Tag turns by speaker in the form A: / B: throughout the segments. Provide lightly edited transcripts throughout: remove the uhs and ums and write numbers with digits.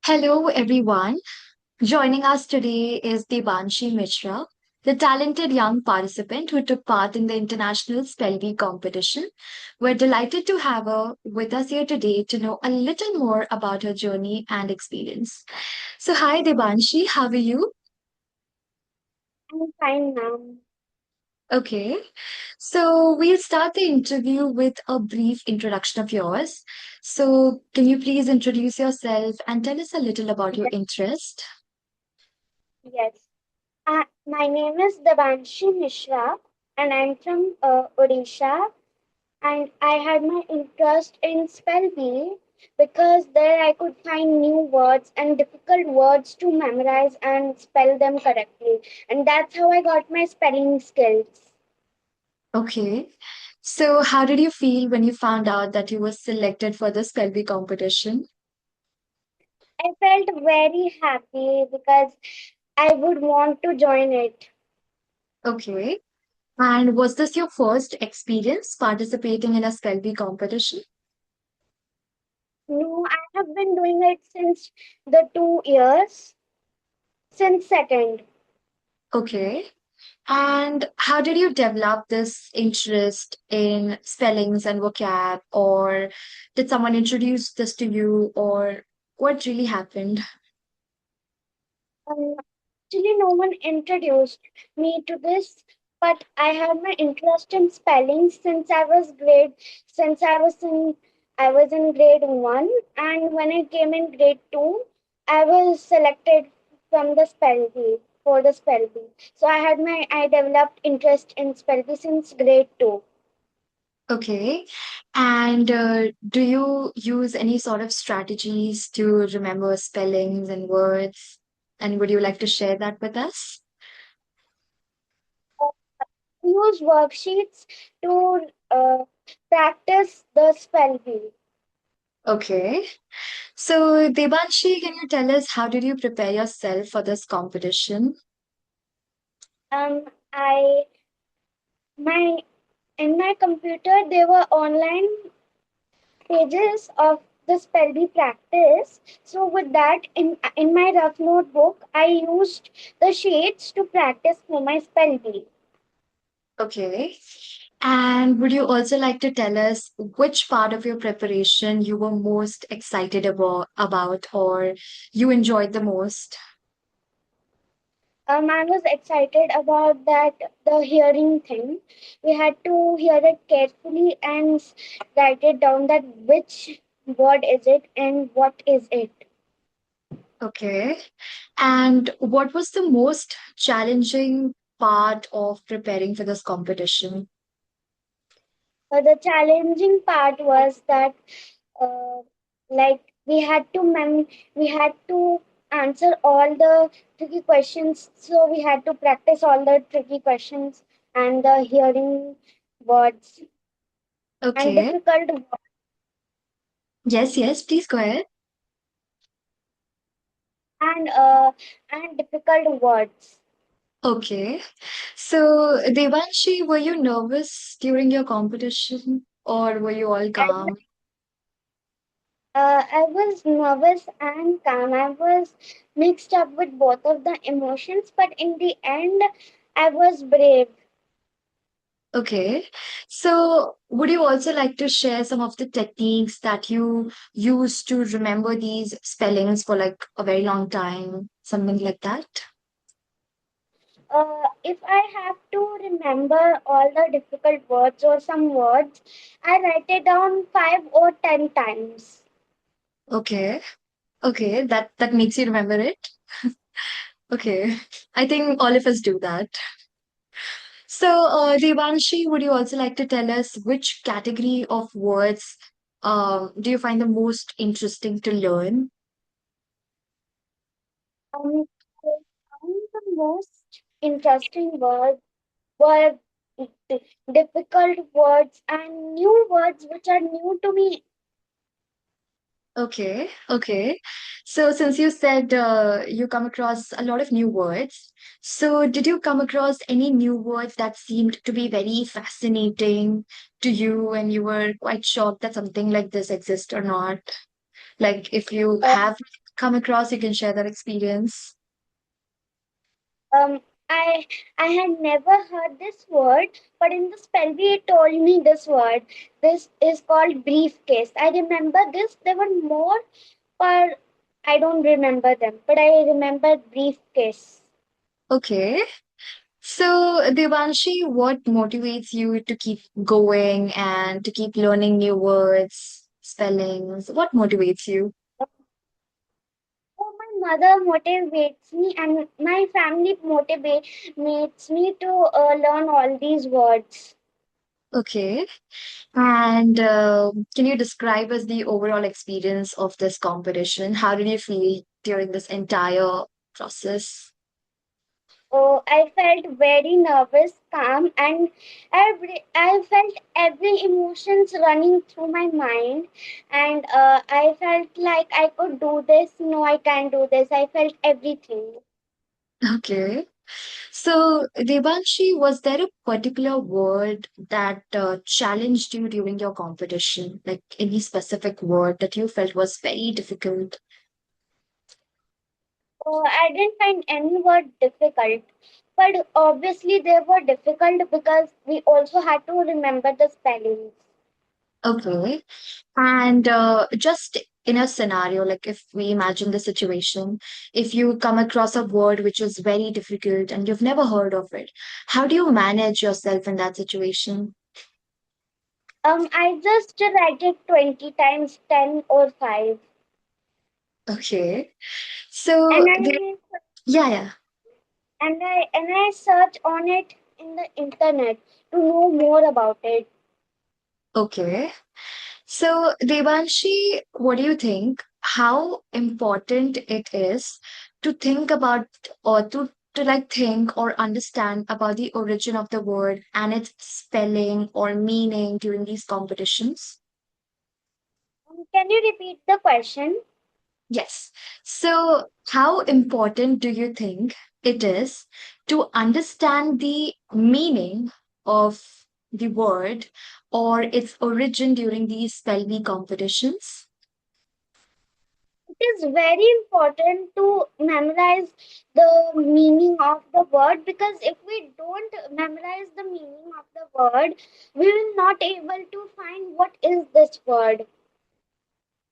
A: Hello, everyone. Joining us today is Debanshi Mitra, the talented young participant who took part in the International Spell Bee competition. We're delighted to have her with us here today to know a little more about her journey and experience. So, hi, Debanshi, how are you?
B: I'm fine now.
A: Okay, so we'll start the interview with a brief introduction of yours. So, can you please introduce yourself and tell us a little about your
B: Yes.
A: interest?
B: Yes. My name is Debanshi Mishra, and I'm from Odisha. And I had my interest in spell bee because there I could find new words and difficult words to memorize and spell them correctly. And that's how I got my spelling skills.
A: Okay. So, how did you feel when you found out that you were selected for the Spelby competition?
B: I felt very happy because I would want to join it.
A: Okay. And was this your first experience participating in a Spelby competition?
B: No, I have been doing it since the 2 years, since second.
A: Okay. And how did you develop this interest in spellings and vocab, or did someone introduce this to you, or what really happened?
B: Um, Actually, no one introduced me to this, but I had my interest in spelling since I was in grade one, and when I came in grade two, I was selected from the spell bee for the spell bee. So I developed interest in spell bee since grade two.
A: Okay. And do you use any sort of strategies to remember spellings and words? And would you like to share that with us?
B: I use worksheets to practice the spell bee.
A: Okay. So, Debanshi, can you tell us how did you prepare yourself for this competition?
B: I my In my computer there were online pages of the spell bee practice. So with that, in my rough notebook I used the sheets to practice for my spell bee.
A: Okay. And would you also like to tell us which part of your preparation you were most excited about or you enjoyed the most?
B: I was excited about that, the hearing thing. We had to hear it carefully and write it down, that which word is it and what is it.
A: Okay. And what was the most challenging part of preparing for this competition?
B: The challenging part was that uh, like we had to answer all the tricky questions, so we had to practice all the tricky questions and the hearing words and
A: Okay.
B: difficult words
A: Yes, yes, please go ahead.
B: and uh, and difficult words.
A: Okay. So, Devanshi, were you nervous during your competition or were you all calm?
B: I was nervous and calm. I was mixed up with both of the emotions, but in the end I was brave.
A: Okay. So, would you also like to share some of the techniques that you use to remember these spellings for like a very long time, something like that?
B: If I have to remember all the difficult words or some words, I write it down 5 or 10 times.
A: Okay. Okay, that makes you remember it. Okay. I think all of us do that. So, Devanshi, would you also like to tell us which category of words do you find the most interesting to learn?
B: I found the most interesting words were difficult words and new words which are new to me.
A: Okay, okay. So, since you said you come across a lot of new words, so did you come across any new words that seemed to be very fascinating to you and you were quite shocked that something like this exists or not? Like, if you
B: Uh,
A: have. come across, you can share that experience.
B: Um, I I had never heard this word, but in the spell bee it told me this word. This is called briefcase. I remember this. There were more, but I don't remember them. But I remember briefcase.
A: Okay. So, Devanshi, what motivates you to keep going and to keep learning new words, spellings? What motivates you?
B: So my mother motivates me, and my family motivates me to learn all these words.
A: Okay. And can you describe us the overall experience of this competition? How did you feel during this entire process?
B: Oh, I felt very nervous, calm, and I felt every emotions running through my mind, and I felt like I could do this. No, I can't do this. I felt everything.
A: Okay. So, Debanshi, was there a particular word that challenged you during your competition? Like any specific word that you felt was very difficult?
B: Oh, I didn't find any word difficult, but obviously they were difficult because we also had to remember the spellings.
A: Okay. And just in a scenario, like if we imagine the situation, if you come across a word which is very difficult and you've never heard of it, how do you manage yourself in that situation?
B: I just write it 20 times, 10 or 5,
A: Okay.
B: and
A: So, yeah, yeah.
B: I search on it in the internet to know more about it.
A: Okay. So, Devanshi, what do you think? How important it is to think about or to like think or understand about the origin of the word and its spelling or meaning during these competitions?
B: Can you repeat the question?
A: Yes. So, how important do you think it is to understand the meaning of the word or its origin during these spell bee competitions?
B: It is very important to memorize the meaning of the word, because if we don't memorize the meaning of the word, we will not able to find what is this word.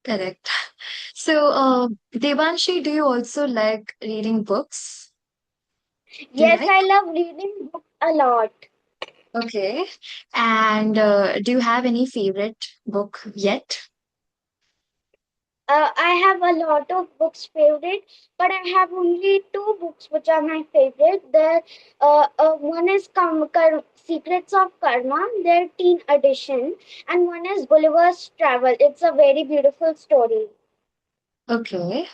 A: Correct. So, Devanshi, do you also like reading books? Do you
B: Yes,
A: like?
B: I love reading books a lot.
A: Okay. And do you have any favorite book yet?
B: I have a lot of books favorite, but I have only two books which are my favorite. One is Secrets of Karma, their teen edition, and one is Gulliver's Travel. It's a very beautiful story.
A: Okay.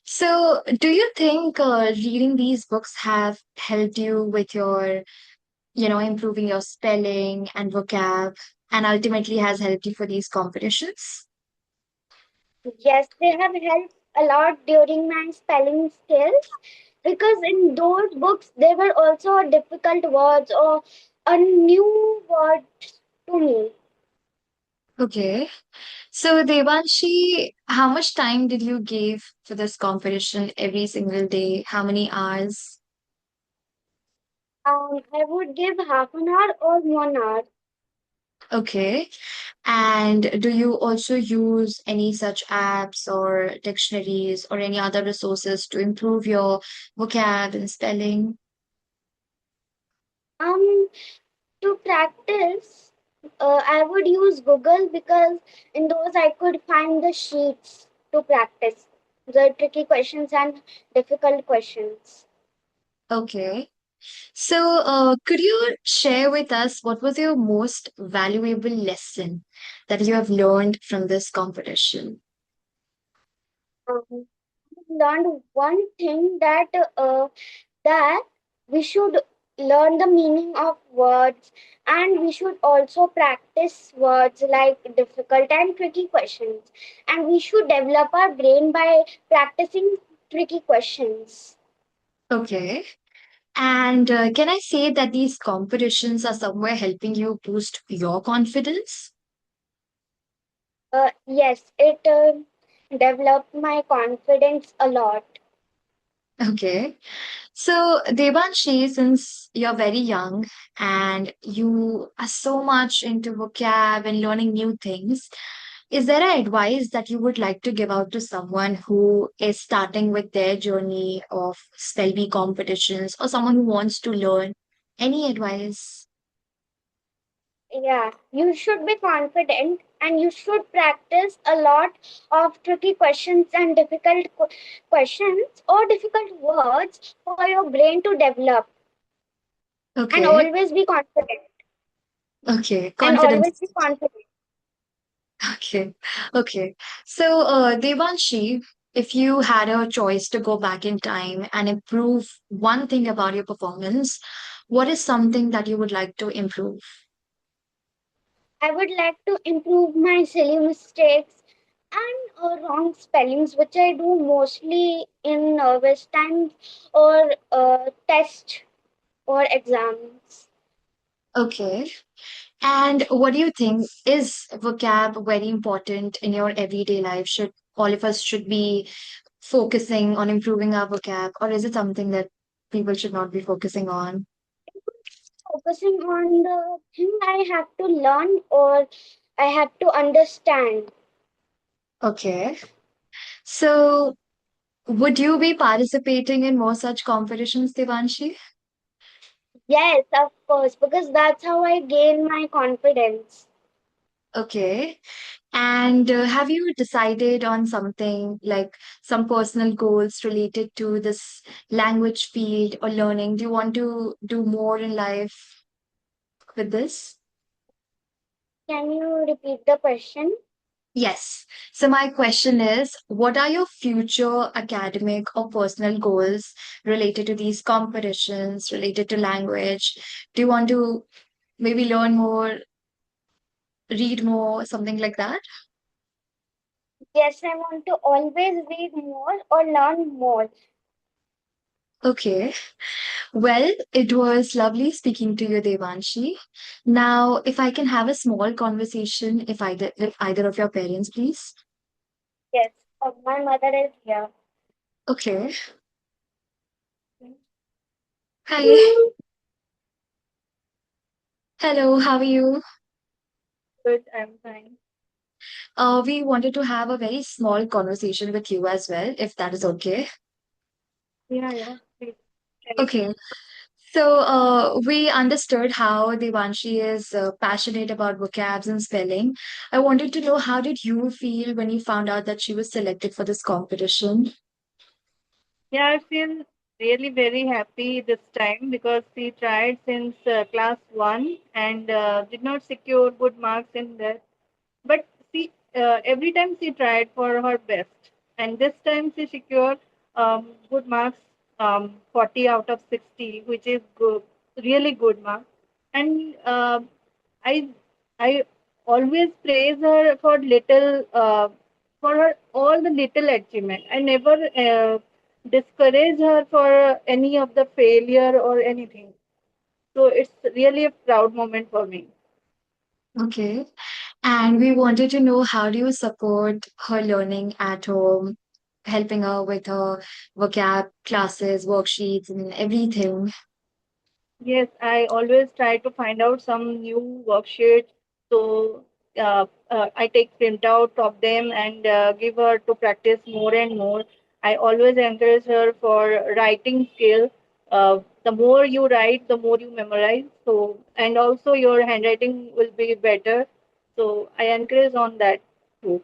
A: So, do you think reading these books have helped you with your, improving your spelling and vocab, and ultimately has helped you for these competitions?
B: Yes, they have helped a lot during my spelling skills, because in those books there were also difficult words or a new word to me.
A: Okay. So, Devanshi, how much time did you give for this competition every single day? How many hours?
B: I would give half an hour or 1 hour.
A: Okay. And do you also use any such apps or dictionaries or any other resources to improve your vocab and spelling?
B: Um, to practice, I would use Google, because in those I could find the sheets to practice the tricky questions and difficult questions.
A: Okay. So, could you share with us what was your most valuable lesson that you have learned from this competition?
B: Um, Learned one thing, that we should learn the meaning of words, and we should also practice words like difficult and tricky questions, and we should develop our brain by practicing tricky questions.
A: Okay. And can I say that these competitions are somewhere helping you boost your confidence?
B: Yes, developed my confidence a lot.
A: Okay. So, Debanshi, since you're very young and you are so much into vocab and learning new things, is there an advice that you would like to give out to someone who is starting with their journey of spell bee competitions or someone who wants to learn? Any advice?
B: Yeah, you should be confident and you should practice a lot of tricky questions and difficult questions or difficult words for your brain to develop, and
A: Okay.
B: always be confident
A: Okay.
B: and always
A: Confidence.
B: be confident.
A: Okay. Okay. So, Devanshi, if you had a choice to go back in time and improve one thing about your performance, what is something that you would like to improve?
B: I would like to improve my silly mistakes and wrong spellings, which I do mostly in nervous times or test or exams.
A: Okay. And what do you think? Is vocab very important in your everyday life? Should all of us should be focusing on improving our vocab, or is it something that people should not be focusing on?
B: Focusing on the thing I have to learn or I have to understand.
A: Okay. So, would you be participating in more such competitions, Devanshi?
B: Yes, of course, because that's how I gain my confidence.
A: Okay. And have you decided on something like some personal goals related to this language field or learning? Do you want to do more in life with this?
B: Can you repeat the question?
A: Yes. So my question is, what are your future academic or personal goals related to these competitions, related to language? Do you want to maybe learn more, read more, something like that?
B: Yes, I want to always read more or learn more.
A: Okay. Well, it was lovely speaking to you, Devanshi. Now, if I can have a small conversation, if either with either of your parents, please.
B: Yes, my mother is here.
A: Okay. Hi. Hello, how are you?
B: Good, I'm fine.
A: We wanted to have a very small conversation with you as well, if that is okay.
B: Yeah, yeah. Please tell me.
A: Okay. So, we understood how Devanshi is passionate about vocabs and spelling. I wanted to know, how did you feel when you found out that she was selected for this competition?
C: Yeah, I feel really very happy this time because she tried since class 1 and did not secure good marks in that. But she every time she tried for her best, and this time she secured good marks, 40 out of 60, which is good, really good marks. And I I always praise her for little for her all the little achievement. I never discourage her for any of the failure or anything. So it's really a proud moment for me.
A: Okay. And we wanted to know, how do you support her learning at home, helping her with her vocab classes, worksheets, and everything?
C: Yes, I always try to find out some new worksheets. So I take printout of them and give her to practice more and more. I always encourage her for writing skill. The more you write, the more you memorize. So and also your handwriting will be better. So I encourage on that too.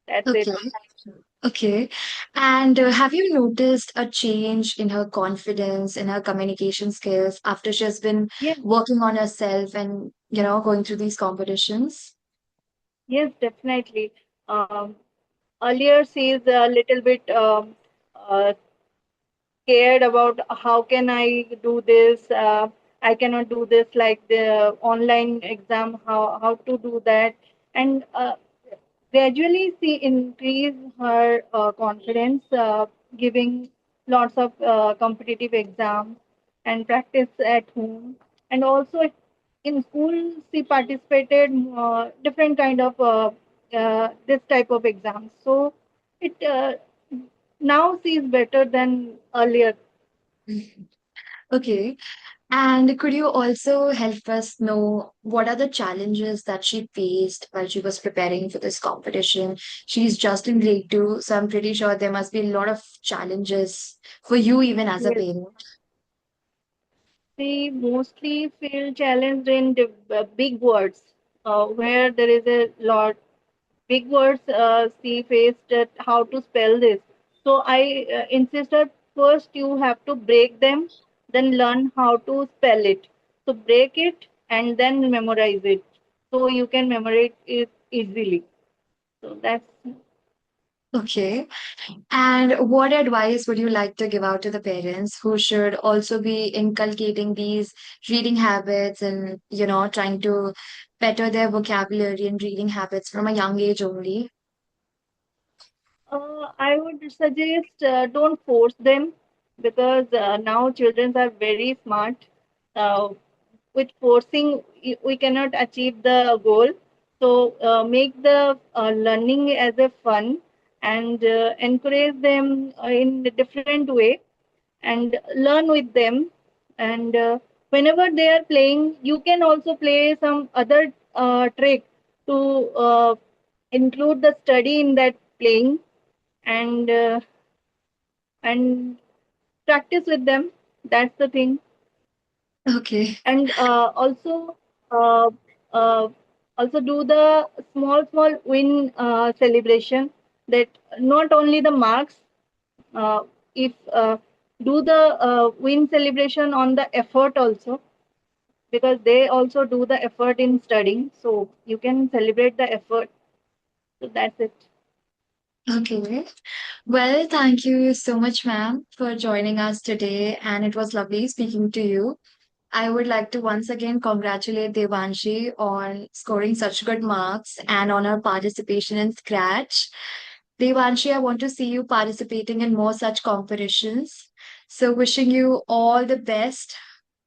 C: That's it.
A: Okay. Okay. And have you noticed a change in her confidence, in her communication skills after she has been
C: Yes,
A: working on herself and, going through these competitions?
C: yes, definitely. Earlier she is a little bit uh, scared about how can I do this. I cannot do this like the online exam. How to do that? And gradually she increase her confidence, giving lots of competitive exams and practice at home. And also in school she participated different kind of this type of exams. So It now sees better than earlier.
A: Okay. And could you also help us know what are the challenges that she faced while she was preparing for this competition? She's just in grade two, so I'm pretty sure there must be a lot of challenges for you even as a
C: Yes.
A: parent.
C: They mostly feel challenged in the big words, where there is a lot big words. She faced that how to spell this. So I insisted first you have to break them, then learn how to spell it. So break it and then memorize it. So you can memorize it easily. So that's
A: Okay. And what advice would you like to give out to the parents who should also be inculcating these reading habits and, trying to better their vocabulary and reading habits from a young age only?
C: I would suggest don't force them because now children are very smart. Uh, with forcing, we cannot achieve the goal. So make the learning as a fun and encourage them in a different way and learn with them. And whenever they are playing, you can also play some other trick to include the study in that playing and and practice with them. That's the thing.
A: Okay.
C: And uh, uh, also do the small win celebration, that not only the marks, uh, if do the win celebration on the effort also, because they also do the effort in studying, so you can celebrate the effort. So that's it.
A: Okay. Well, thank you so much, ma'am, for joining us today. And it was lovely speaking to you. I would like to once again congratulate Devanshi on scoring such good marks and on her participation in Scratch. Devanshi, I want to see you participating in more such competitions. So, wishing you all the best.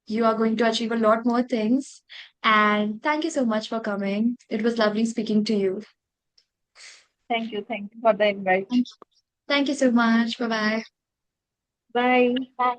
A: You are going to achieve a lot more things. And thank you so much for coming. It was lovely speaking to you.
C: Thank you for the invite.
A: Thank you so much. Bye bye.
C: Bye.
B: Bye.